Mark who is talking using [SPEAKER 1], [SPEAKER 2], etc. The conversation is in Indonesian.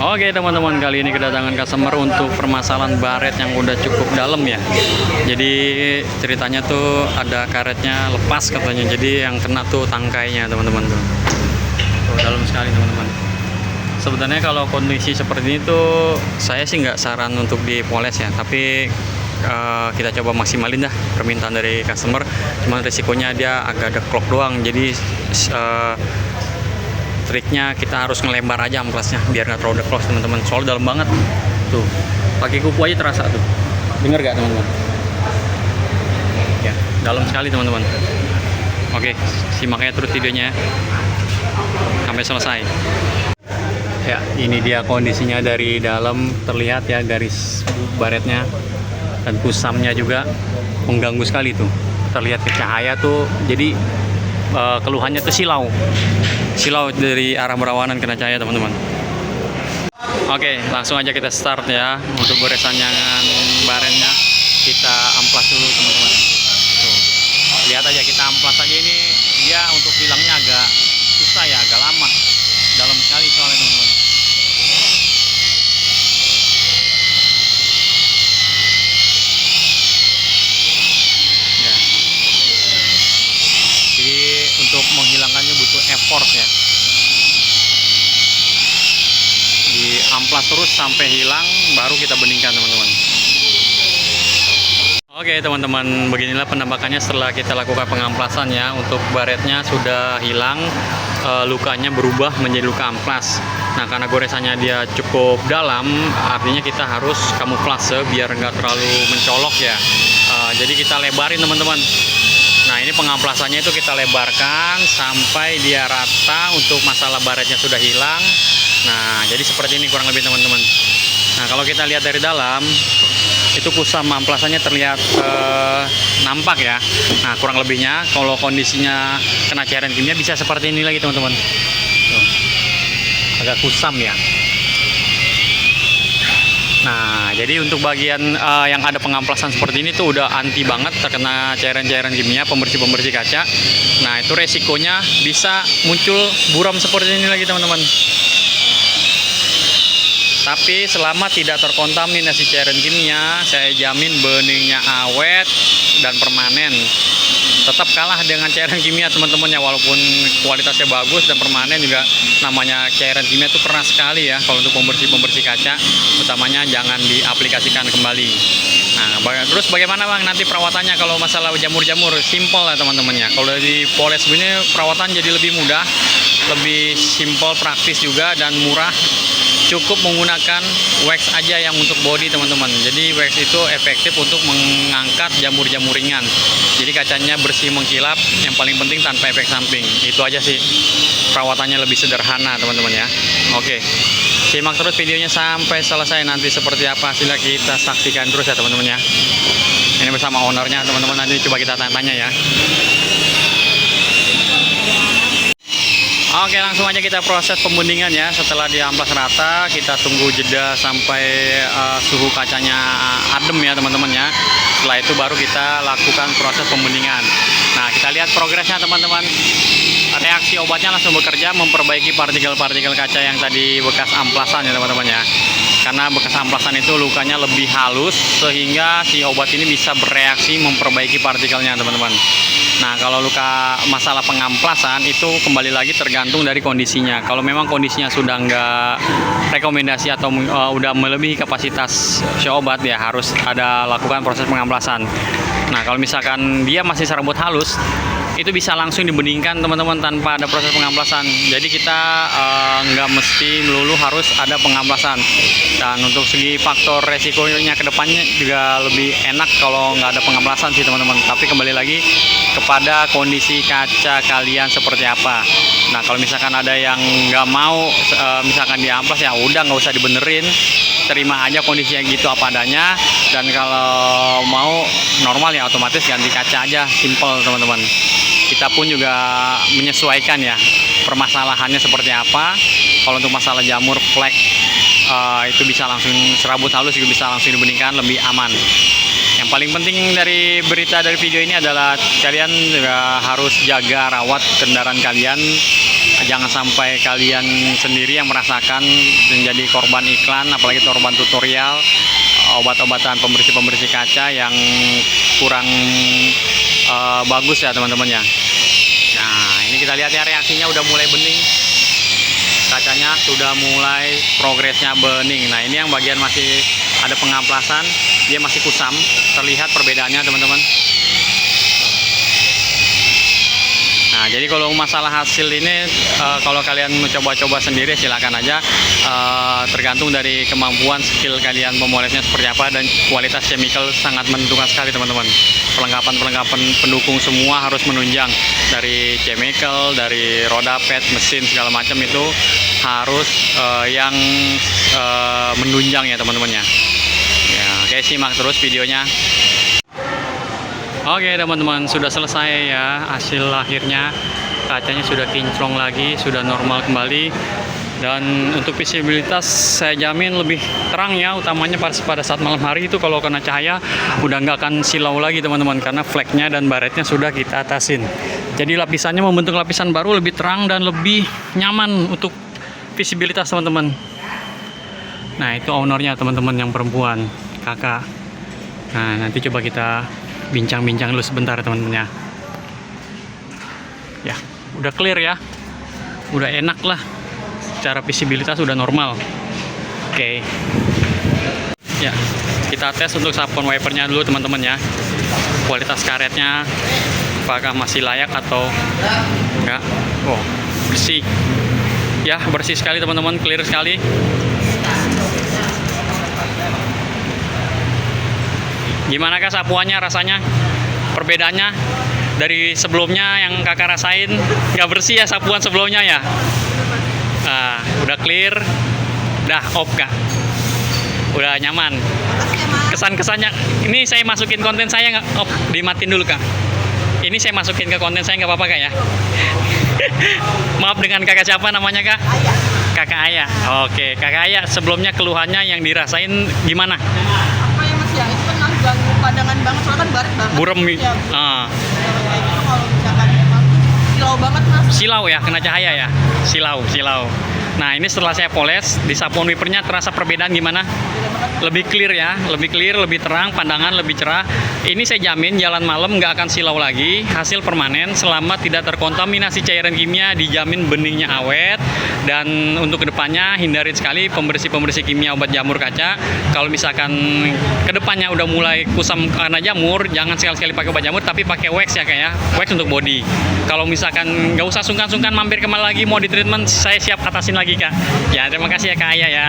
[SPEAKER 1] Oke teman-teman, kali ini kedatangan customer untuk permasalahan baret yang udah cukup dalam ya. Jadi ceritanya tuh ada karetnya lepas katanya. Jadi yang kena tuh tangkainya teman-teman tuh. Tuh dalam sekali teman-teman. Sebenarnya kalau kondisi seperti ini tuh saya sih nggak saran untuk dipoles ya. Tapi kita coba maksimalin dah permintaan dari customer. Cuman risikonya dia agak deklok doang. Jadi triknya kita harus ngelebar aja amplasnya biar nggak terlalu close teman-teman, soalnya dalam banget tuh, pakai kuku aja terasa tuh, denger gak teman-teman ya, dalam sekali teman-teman. Oke, simaknya terus videonya sampai selesai ya. Ini dia kondisinya dari dalam, terlihat ya garis baretnya dan kusamnya juga mengganggu sekali tuh, terlihat ke cahaya tuh. Jadi keluhannya tuh silau dari arah berlawanan kena cahaya teman-teman. Oke, langsung aja kita start ya. Untuk goresan yang baretnya kita amplas dulu teman-teman. Tuh, lihat aja kita amplas aja, ini dia untuk hilangnya agak susah ya, agak lama, dalam sekali soalnya teman-teman. Ya, jadi untuk menghilangkannya butuh effort ya. Amplas terus sampai hilang, baru kita beningkan teman-teman. Oke teman-teman, beginilah penampakannya setelah kita lakukan pengamplasan ya. Untuk baretnya sudah hilang, lukanya berubah menjadi luka amplas. Nah karena goresannya dia cukup dalam, artinya kita harus kamuflase biar nggak terlalu mencolok ya. Jadi kita lebarin teman-teman. Nah ini pengamplasannya itu kita lebarkan sampai dia rata. Untuk masalah baretnya sudah hilang. Nah jadi seperti ini kurang lebih teman-teman. Nah kalau kita lihat dari dalam, itu kusam amplasannya terlihat nampak ya. Nah kurang lebihnya kalau kondisinya kena cairan kimia bisa seperti ini lagi teman-teman. Agak kusam ya. Nah jadi untuk bagian yang ada pengamplasan seperti ini tuh udah anti banget terkena cairan-cairan kimia, pembersih-pembersih kaca. Nah itu resikonya bisa muncul buram seperti ini lagi teman-teman. Tapi selama tidak terkontaminasi cairan kimia, saya jamin beningnya awet dan permanen. Tetap kalah dengan cairan kimia teman-teman ya, walaupun kualitasnya bagus dan permanen juga. Namanya cairan kimia itu keras sekali ya. Kalau untuk pembersih kaca, utamanya jangan diaplikasikan kembali. Nah, terus bagaimana bang nanti perawatannya kalau masalah jamur-jamur? Simple ya teman-teman ya. Kalau dipoles begini perawatan jadi lebih mudah, lebih simple, praktis juga dan murah. Cukup menggunakan wax aja yang untuk body teman-teman. Jadi wax itu efektif untuk mengangkat jamur-jamur ringan. Jadi kacanya bersih mengkilap, yang paling penting tanpa efek samping. Itu aja sih, perawatannya lebih sederhana teman-teman ya. Oke, simak terus videonya sampai selesai. Nanti seperti apa hasilnya kita saksikan terus ya teman-teman ya. Ini bersama ownernya teman-teman, nanti coba kita tanya-tanya ya. Oke, langsung aja kita proses pembendingan ya. Setelah diamplas rata, kita tunggu jeda sampai suhu kacanya adem ya teman-teman ya. Setelah itu baru kita lakukan proses pembendingan. Nah, kita lihat progresnya teman-teman. Reaksi obatnya langsung bekerja memperbaiki partikel-partikel kaca yang tadi bekas amplasan ya teman-teman ya. Karena bekas amplasan itu lukanya lebih halus, sehingga si obat ini bisa bereaksi memperbaiki partikelnya teman-teman. Nah kalau luka masalah pengamplasan itu kembali lagi tergantung dari kondisinya. Kalau memang kondisinya sudah nggak rekomendasi atau udah melebihi kapasitas si obat, ya harus ada lakukan proses pengamplasan. Nah kalau misalkan dia masih serabut halus, itu bisa langsung dibeningkan teman-teman tanpa ada proses pengamplasan. Jadi kita nggak mesti melulu harus ada pengamplasan. Dan untuk segi faktor resikonya ke depannya juga lebih enak kalau nggak ada pengamplasan sih teman-teman. Tapi kembali lagi kepada kondisi kaca kalian seperti apa. Nah kalau misalkan ada yang nggak mau misalkan diamplas, ya udah nggak usah dibenerin, terima aja kondisinya gitu apa adanya. Dan kalau mau normal ya otomatis ganti kaca aja, simple teman-teman. Kita pun juga menyesuaikan ya permasalahannya seperti apa. Kalau untuk masalah jamur flek itu bisa langsung serabut halus, juga bisa langsung dibeningkan, lebih aman. Yang paling penting dari berita dari video ini adalah kalian juga harus jaga rawat kendaraan kalian Jangan sampai kalian sendiri yang merasakan menjadi korban iklan, apalagi korban tutorial obat-obatan pembersih kaca yang kurang bagus ya teman-teman ya. Nah, ini kita lihat ya, reaksinya udah mulai bening. Kacanya sudah mulai progresnya bening. Nah, ini yang bagian masih ada pengamplasan, dia masih kusam. Terlihat perbedaannya teman-teman. Nah, jadi kalau masalah hasil ini, kalau kalian mencoba-coba sendiri silakan aja. Tergantung dari kemampuan skill kalian memolesnya seperti apa, dan kualitas chemical sangat menentukan sekali teman-teman. Perlengkapan pendukung semua harus menunjang, dari chemical, dari roda pad, mesin segala macam itu harus yang menunjang ya teman-teman ya. Ya, oke, simak terus videonya. Oke teman-teman, sudah selesai ya hasil akhirnya. Kacanya sudah kinclong lagi, sudah normal kembali. Dan untuk visibilitas saya jamin lebih terang ya, utamanya pada saat malam hari itu kalau kena cahaya udah nggak akan silau lagi teman-teman, karena flagnya dan baretnya sudah kita atasin. Jadi lapisannya membentuk lapisan baru, lebih terang dan lebih nyaman untuk visibilitas teman-teman. Nah, itu ownernya teman-teman yang perempuan, kakak. Nah, nanti coba kita bincang-bincang dulu sebentar teman-teman ya. Ya, udah clear ya, udah enak lah, secara visibilitas udah normal. Oke. Ya, kita tes untuk sabun wipernya dulu teman-teman ya. Kualitas karetnya apakah masih layak atau enggak. Oh, bersih ya, bersih sekali teman-teman, clear sekali. Gimana kah sapuannya, rasanya? Perbedaannya dari sebelumnya yang kakak rasain, nggak bersih ya sapuan sebelumnya ya? Nah, udah clear, udah off kak? Udah nyaman? Kesan-kesannya, ini saya masukin konten saya nggak? Off, dimatiin dulu kak. Ini saya masukin ke konten saya nggak apa-apa kak ya? Maaf, dengan kakak siapa namanya kak?
[SPEAKER 2] Ayah.
[SPEAKER 1] Kakak Ayah. Oke, kakak Ayah sebelumnya keluhannya yang dirasain gimana?
[SPEAKER 2] Apa yang masih ya, itu kan ganggu pandangan banget, soalnya kan baret banget.
[SPEAKER 1] Burem.
[SPEAKER 2] Ya, kayak gitu kalau misalkan emang silau banget mas.
[SPEAKER 1] Silau ya, kena cahaya ya? Silau. Nah, ini setelah saya poles, di sabun wipernya terasa perbedaan gimana? Lebih clear ya, lebih clear, lebih terang, pandangan lebih cerah. Ini saya jamin jalan malam nggak akan silau lagi, hasil permanen selama tidak terkontaminasi cairan kimia, dijamin beningnya awet. Dan untuk kedepannya hindarin sekali pembersih kimia obat jamur kaca. Kalau misalkan kedepannya udah mulai kusam karena jamur, jangan sekali-sekali pakai obat jamur, tapi pakai wax ya kayak wax untuk body. Kalau misalkan nggak usah sungkan-sungkan mampir kemana lagi mau di treatment, saya siap atasin lagi kak. Ya, terima kasih ya kak Ayah ya.